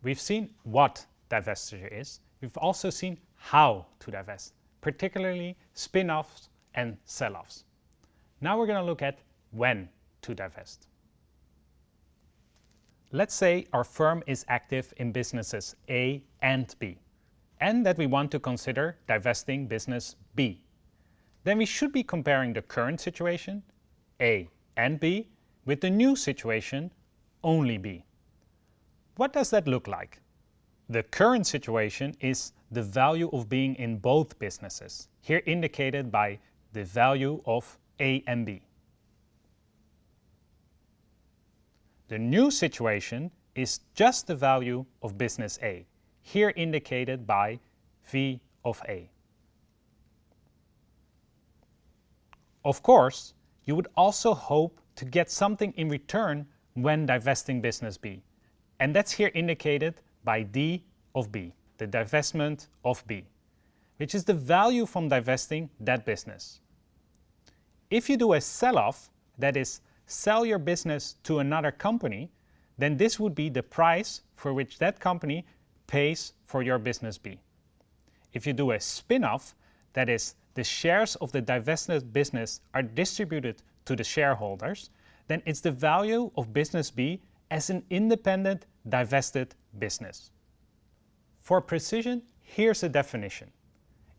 We've seen what divestiture is. We've also seen how to divest, particularly spin-offs and sell-offs. Now we're going to look at when to divest. Let's say our firm is active in businesses A and B, and that we want to consider divesting business B. Then we should be comparing the current situation, A and B, with the new situation, only B. What does that look like? The current situation is the value of being in both businesses, here indicated by the value of A and B. The new situation is just the value of business A, here indicated by V of A. Of course, you would also hope to get something in return when divesting business B, and that's here indicated by D of B, the divestment of B, which is the value from divesting that business. If you do a sell-off, that is, sell your business to another company, then this would be the price for which that company pays for your business B. If you do a spin-off, that is, the shares of the divested business are distributed to the shareholders, then it's the value of business B as an independent divested business. For precision, here's a definition.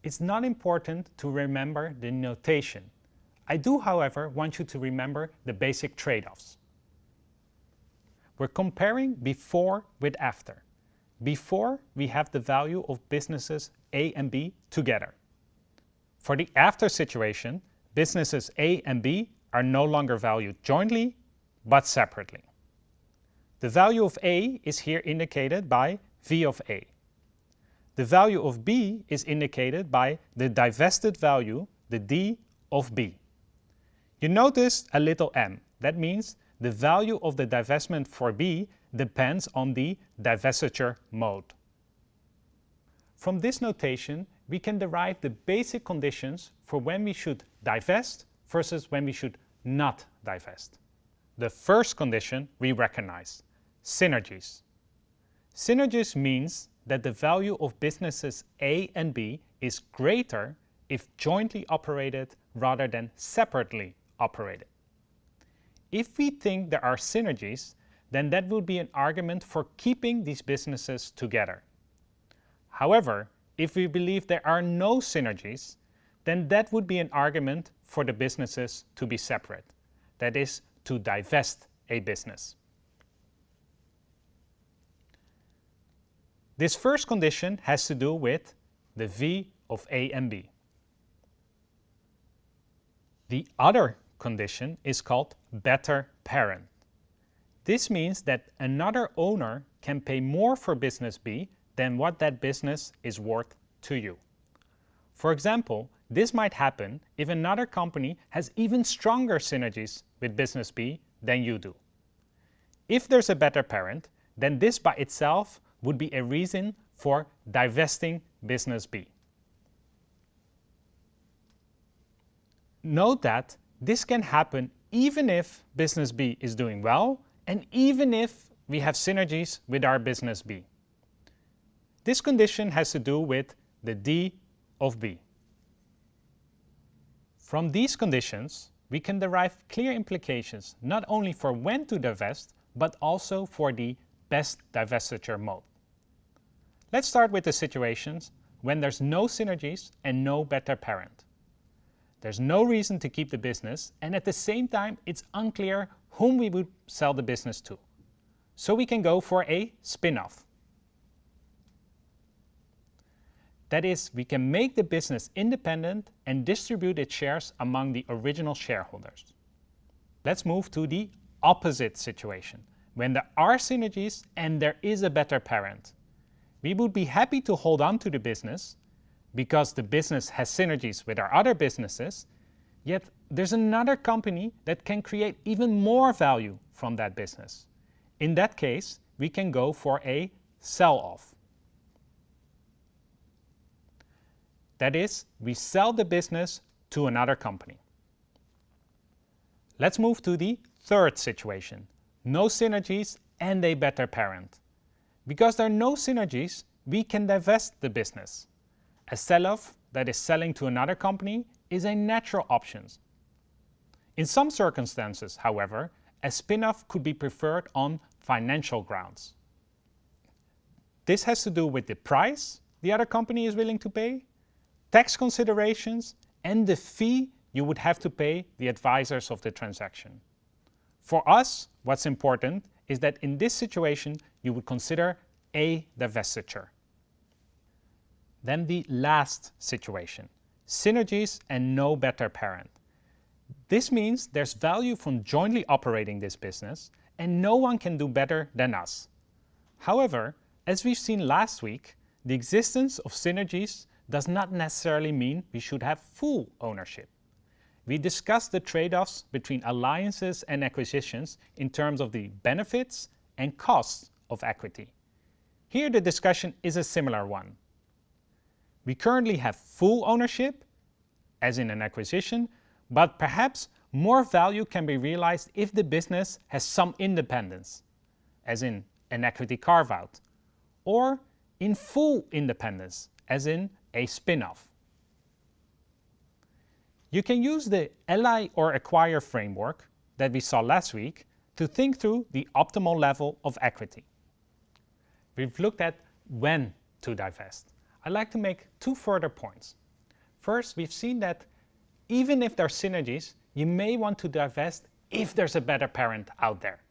It's not important to remember the notation. I do, however, want you to remember the basic trade-offs. We're comparing before with after. Before, we have the value of businesses A and B together. For the after situation, businesses A and B are no longer valued jointly, but separately. The value of A is here indicated by V of A. The value of B is indicated by the divested value, the D of B. You notice a little m. That means the value of the divestment for B depends on the divestiture mode. From this notation, we can derive the basic conditions for when we should divest versus when we should not divest. The first condition we recognize: synergies. Synergies means that the value of businesses A and B is greater if jointly operated rather than separately operated. If we think there are synergies, then that would be an argument for keeping these businesses together. However, if we believe there are no synergies, then that would be an argument for the businesses to be separate, that is, to divest a business. This first condition has to do with the V of A and B. The other condition is called better parent. This means that another owner can pay more for business B than what that business is worth to you. For example, this might happen if another company has even stronger synergies with business B than you do. If there's a better parent, then this by itself would be a reason for divesting business B. Note that this can happen even if business B is doing well and even if we have synergies with our business B. This condition has to do with the D of B. From these conditions, we can derive clear implications not only for when to divest, but also for the best divestiture mode. Let's start with the situations when there's no synergies and no better parent. There's no reason to keep the business, and at the same time, it's unclear whom we would sell the business to. So we can go for a spin-off. That is, we can make the business independent and distribute its shares among the original shareholders. Let's move to the opposite situation, when there are synergies and there is a better parent. We would be happy to hold on to the business because the business has synergies with our other businesses, yet there's another company that can create even more value from that business. In that case, we can go for a sell-off. That is, we sell the business to another company. Let's move to the third situation. No synergies and a better parent. Because there are no synergies, we can divest the business. A sell-off that is selling to another company is a natural option. In some circumstances, however, a spin-off could be preferred on financial grounds. This has to do with the price the other company is willing to pay, tax considerations, and the fee you would have to pay the advisors of the transaction. For us, what's important is that in this situation, you would consider a divestiture. Then the last situation, synergies and no better parent. This means there's value from jointly operating this business and no one can do better than us. However, as we've seen last week, the existence of synergies does not necessarily mean we should have full ownership. We discussed the trade-offs between alliances and acquisitions in terms of the benefits and costs of equity. Here the discussion is a similar one. We currently have full ownership, as in an acquisition, but perhaps more value can be realized if the business has some independence, as in an equity carve-out, or in full independence, as in a spin-off. You can use the ally or acquire framework that we saw last week to think through the optimal level of equity. We've looked at when to divest. I'd like to make two further points. First, we've seen that even if there are synergies, you may want to divest if there's a better parent out there.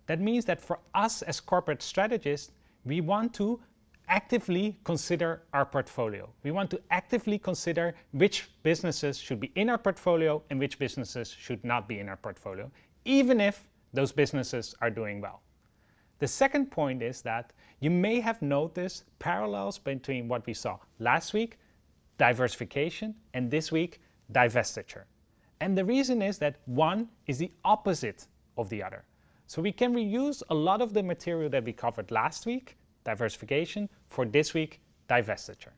That means that for us as corporate strategists, we want to actively consider our portfolio. We want to actively consider which businesses should be in our portfolio and which businesses should not be in our portfolio, even if those businesses are doing well. The second point is that you may have noticed parallels between what we saw last week, diversification, and this week, divestiture. And the reason is that one is the opposite of the other. So we can reuse a lot of the material that we covered last week, diversification, for this week, divestiture.